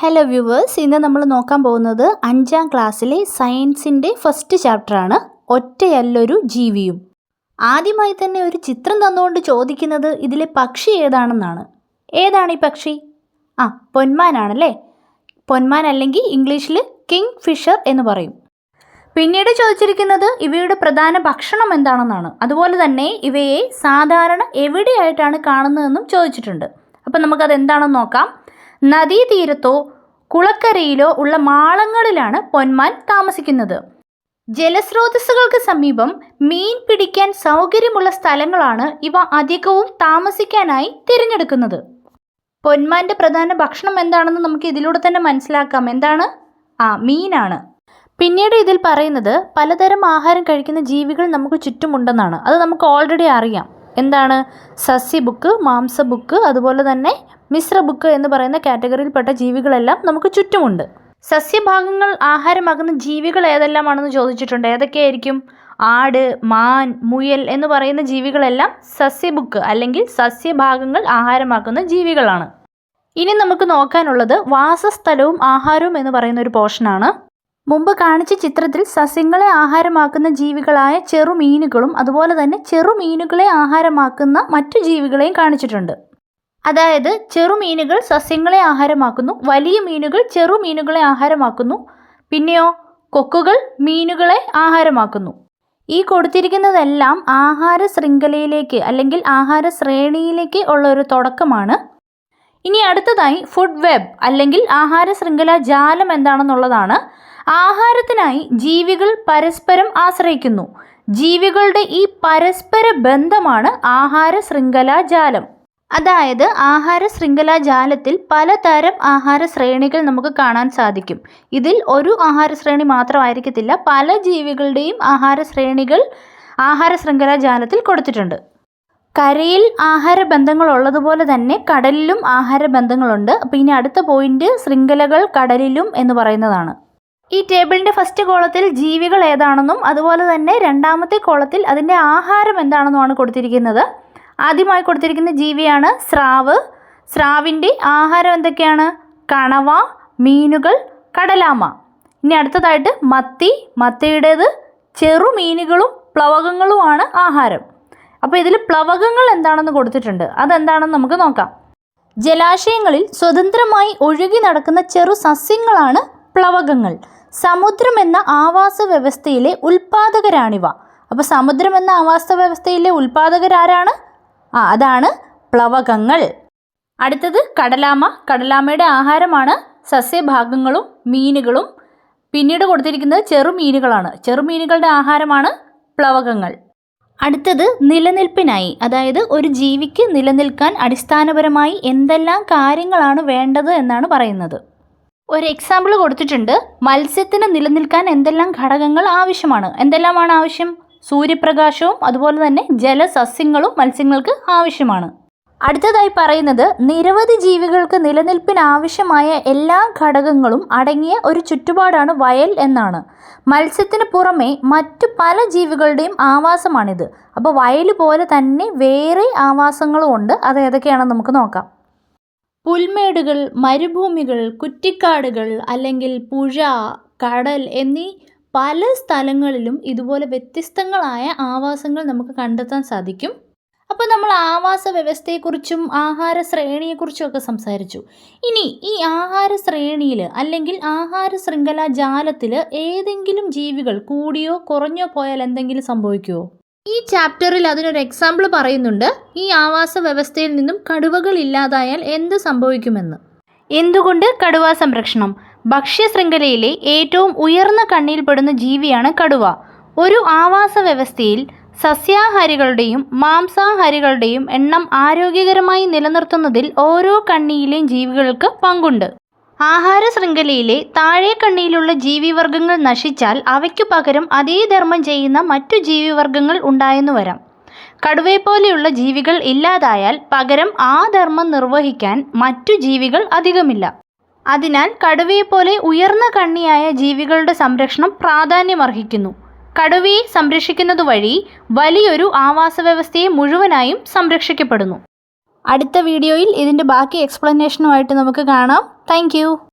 Hello viewers, ഇന്ന് നമ്മൾ നോക്കാൻ പോകുന്നത് 5ാം ക്ലാസ്സിലെ സയൻസിൻ്റെ ഫസ്റ്റ് ചാപ്റ്ററാണ് ഒറ്റയല്ലൊരു ജീവിയും. ആദ്യമായി തന്നെ ഒരു ചിത്രം തന്നുകൊണ്ട് ചോദിക്കുന്നത് ഇതിലെ പക്ഷി ഏതാണെന്നാണ്. ഏതാണ് ഈ പക്ഷി? പൊന്മാനാണല്ലേ. പൊന്മാൻ അല്ലെങ്കിൽ ഇംഗ്ലീഷിൽ കിങ് ഫിഷർ എന്ന് പറയും. പിന്നീട് ചോദിച്ചിരിക്കുന്നത് ഇവയുടെ പ്രധാന ഭക്ഷണം എന്താണെന്നാണ്. അതുപോലെ തന്നെ ഇവയെ സാധാരണ എവിടെയായിട്ടാണ് കാണുന്നതെന്നും ചോദിച്ചിട്ടുണ്ട്. അപ്പം നമുക്കത് എന്താണെന്ന് നോക്കാം. നദീതീരത്തോ കുളക്കരയിലോ ഉള്ള മാളങ്ങളിലാണ് പൊന്മാൻ താമസിക്കുന്നത്. ജലസ്രോതസ്സുകൾക്ക് സമീപം മീൻ പിടിക്കാൻ സൗകര്യമുള്ള സ്ഥലങ്ങളാണ് ഇവ അധികവും താമസിക്കാനായി തിരഞ്ഞെടുക്കുന്നത്. പൊന്മാൻ്റെ പ്രധാന ഭക്ഷണം എന്താണെന്ന് നമുക്ക് ഇതിലൂടെ തന്നെ മനസ്സിലാക്കാം. എന്താണ്? മീനാണ്. പിന്നീട് ഇതിൽ പറയുന്നത് പലതരം ആഹാരം കഴിക്കുന്ന ജീവികൾ നമുക്ക് ചുറ്റുമുണ്ടെന്നാണ്. അത് നമുക്ക് ഓൾറെഡി അറിയാം. എന്താണ്? സസ്യബുക്ക്, മാംസബുക്ക്, അതുപോലെ തന്നെ മിശ്രബുക്ക് എന്ന് പറയുന്ന കാറ്റഗറിയിൽപ്പെട്ട ജീവികളെല്ലാം നമുക്ക് ചുറ്റുമുണ്ട്. സസ്യഭാഗങ്ങൾ ആഹാരമാകുന്ന ജീവികൾ ഏതെല്ലാമാണെന്ന് ചോദിച്ചിട്ടുണ്ട്. ഏതൊക്കെയായിരിക്കും? ആട്, മാൻ, മുയൽ എന്ന് പറയുന്ന ജീവികളെല്ലാം സസ്യബുക്ക് അല്ലെങ്കിൽ സസ്യഭാഗങ്ങൾ ആഹാരമാക്കുന്ന ജീവികളാണ്. ഇനി നമുക്ക് നോക്കാനുള്ളത് വാസസ്ഥലവും ആഹാരവും എന്ന് പറയുന്ന ഒരു പോർഷനാണ്. മുമ്പ് കാണിച്ച ചിത്രത്തിൽ സസ്യങ്ങളെ ആഹാരമാക്കുന്ന ജീവികളായ ചെറുമീനുകളും അതുപോലെ തന്നെ ചെറുമീനുകളെ ആഹാരമാക്കുന്ന മറ്റു ജീവികളെയും കാണിച്ചിട്ടുണ്ട്. അതായത് ചെറുമീനുകൾ സസ്യങ്ങളെ ആഹാരമാക്കുന്നു, വലിയ മീനുകൾ ചെറുമീനുകളെ ആഹാരമാക്കുന്നു, പിന്നെയോ കൊക്കുകൾ മീനുകളെ ആഹാരമാക്കുന്നു. ഈ കൊടുത്തിരിക്കുന്നതെല്ലാം ആഹാര ശൃംഖലയിലേക്ക് അല്ലെങ്കിൽ ആഹാര ശ്രേണിയിലേക്ക് ഉള്ള ഒരു തുടക്കമാണ്. ഇനി അടുത്തതായി ഫുഡ് വെബ് അല്ലെങ്കിൽ ആഹാര ശൃംഖല ജാലം എന്താണെന്നുള്ളതാണ്. ആഹാരത്തിനായി ജീവികൾ പരസ്പരം ആശ്രയിക്കുന്നു. ജീവികളുടെ ഈ പരസ്പര ബന്ധമാണ് ആഹാര ശൃംഖലാ ജാലം. അതായത് ആഹാര ശൃംഖലാ ജാലത്തിൽ പലതരം ആഹാര ശ്രേണികൾ നമുക്ക് കാണാൻ സാധിക്കും. ഇതിൽ ഒരു ആഹാര ശ്രേണി മാത്രമായിരിക്കത്തില്ല, പല ജീവികളുടെയും ആഹാര ശ്രേണികൾ ആഹാര ശൃംഖലാ ജാലത്തിൽ കൊടുത്തിട്ടുണ്ട്. കരയിൽ ആഹാര ബന്ധങ്ങൾ ഉള്ളതുപോലെ തന്നെ കടലിലും ആഹാര ബന്ധങ്ങളുണ്ട്. അപ്പോൾ ഇനി അടുത്ത പോയിന്റ് ശൃംഖലകൾ കടലിലും എന്ന് പറയുന്നതാണ്. ഈ ടേബിളിൻ്റെ ഫസ്റ്റ് കോളത്തിൽ ജീവികൾ ഏതാണെന്നും അതുപോലെ തന്നെ രണ്ടാമത്തെ കോളത്തിൽ അതിൻ്റെ ആഹാരം എന്താണെന്നുമാണ് കൊടുത്തിരിക്കുന്നത്. ആദ്യമായി കൊടുത്തിരിക്കുന്ന ജീവിയാണ് സ്രാവ്. സ്രാവിൻ്റെ ആഹാരം എന്തൊക്കെയാണ്? കണവ, മീനുകൾ, കടലാമ. ഇനി അടുത്തതായിട്ട് മത്തി. മത്തിയുടേത് ചെറുമീനുകളും പ്ലവകങ്ങളുമാണ് ആഹാരം. അപ്പോൾ ഇതിൽ പ്ലവകങ്ങൾ എന്താണെന്ന് കൊടുത്തിട്ടുണ്ട്. അതെന്താണെന്ന് നമുക്ക് നോക്കാം. ജലാശയങ്ങളിൽ സ്വതന്ത്രമായി ഒഴുകി നടക്കുന്ന ചെറു സസ്യങ്ങളാണ് പ്ലവകങ്ങൾ. സമുദ്രം എന്ന ആവാസ വ്യവസ്ഥയിലെ ഉൽപ്പാദകരാണിവ. അപ്പോൾ സമുദ്രം എന്ന ആവാസ വ്യവസ്ഥയിലെ ഉൽപ്പാദകരാരാണ്? അതാണ് പ്ലവകങ്ങൾ. അടുത്തത് കടലാമ. കടലാമയുടെ ആഹാരമാണ് സസ്യഭാഗങ്ങളും മീനുകളും. പിന്നീട് കൊടുത്തിരിക്കുന്നത് ചെറുമീനുകളാണ്. ചെറുമീനുകളുടെ ആഹാരമാണ് പ്ലവകങ്ങൾ. അടുത്തത് നിലനിൽപ്പിനായി, അതായത് ഒരു ജീവിക്ക് നിലനിൽക്കാൻ അടിസ്ഥാനപരമായി എന്തെല്ലാം കാര്യങ്ങളാണ് വേണ്ടത് എന്നാണ് പറയുന്നത്. ഒരു എക്സാമ്പിൾ കൊടുത്തിട്ടുണ്ട്. മത്സ്യത്തിന് നിലനിൽക്കാൻ എന്തെല്ലാം ഘടകങ്ങൾ ആവശ്യമാണ്? എന്തെല്ലാമാണ് ആവശ്യം? സൂര്യപ്രകാശവും അതുപോലെ തന്നെ ജലസസ്യങ്ങളും മത്സ്യങ്ങൾക്ക് ആവശ്യമാണ്. അടുത്തതായി പറയുന്നത് നിരവധി ജീവികൾക്ക് നിലനിൽപ്പിന് ആവശ്യമായ എല്ലാ ഘടകങ്ങളും അടങ്ങിയ ഒരു ചുറ്റുപാടാണ് വയൽ എന്നാണ്. മത്സ്യത്തിന് പുറമെ മറ്റു പല ജീവികളുടെയും ആവാസമാണിത്. അപ്പോൾ വയൽ പോലെ തന്നെ വേറെ ആവാസങ്ങളും ഉണ്ട്. അത് ഏതൊക്കെയാണെന്ന് നമുക്ക് നോക്കാം. പുൽമേടുകൾ, മരുഭൂമികൾ, കുറ്റിക്കാടുകൾ അല്ലെങ്കിൽ പുഴ, കടൽ എന്നീ പല സ്ഥലങ്ങളിലും ഇതുപോലെ വ്യത്യസ്തങ്ങളായ ആവാസങ്ങൾ നമുക്ക് കണ്ടെത്താൻ സാധിക്കും. അപ്പോൾ നമ്മൾ ആവാസ വ്യവസ്ഥയെക്കുറിച്ചും ആഹാര ശ്രേണിയെക്കുറിച്ചും ഒക്കെ സംസാരിച്ചു. ഇനി ഈ ആഹാര ശ്രേണിയിൽ അല്ലെങ്കിൽ ആഹാര ശൃംഖലാ ജാലത്തിൽ ഏതെങ്കിലും ജീവികൾ കൂടിയോ കുറഞ്ഞോ പോയാൽ എന്തെങ്കിലും സംഭവിക്കുമോ? ഈ ചാപ്റ്ററിൽ അതിനൊരു എക്സാമ്പിൾ പറയുന്നുണ്ട്. ഈ ആവാസ വ്യവസ്ഥയിൽ നിന്നും കടുവകൾ ഇല്ലാതായാൽ എന്ത് സംഭവിക്കുമെന്ന്. എന്തുകൊണ്ട് കടുവ സംരക്ഷണം? ഭക്ഷ്യശൃംഖലയിലെ ഏറ്റവും ഉയർന്ന കണ്ണിയിൽപ്പെടുന്ന ജീവിയാണ് കടുവ. ഒരു ആവാസ വ്യവസ്ഥയിൽ സസ്യാഹാരികളുടെയും മാംസാഹാരികളുടെയും എണ്ണം ആരോഗ്യകരമായി നിലനിർത്തുന്നതിൽ ഓരോ കണ്ണിയിലെയും ജീവികൾക്ക് പങ്കുണ്ട്. ആഹാര ശൃംഖലയിലെ താഴെ കണ്ണിയിലുള്ള ജീവിവർഗങ്ങൾ നശിച്ചാൽ അവയ്ക്കു പകരം അതേ ധർമ്മം ചെയ്യുന്ന മറ്റു ജീവിവർഗങ്ങൾ ഉണ്ടായെന്നു വരാം. കടുവയെപ്പോലെയുള്ള ജീവികൾ ഇല്ലാതായാൽ പകരം ആ ധർമ്മം നിർവഹിക്കാൻ മറ്റു ജീവികൾ അധികമില്ല. അതിനാൽ കടുവയെപ്പോലെ ഉയർന്ന കണ്ണിയായ ജീവികളുടെ സംരക്ഷണം പ്രാധാന്യമർഹിക്കുന്നു. കടുവയെ സംരക്ഷിക്കുന്നതുവഴി വലിയൊരു ആവാസ വ്യവസ്ഥയെ മുഴുവനായും സംരക്ഷിക്കപ്പെടുന്നു. അടുത്ത വീഡിയോയിൽ ഇതിൻ്റെ ബാക്കി എക്സ്പ്ലനേഷനുമായിട്ട് നമുക്ക് കാണാം. താങ്ക്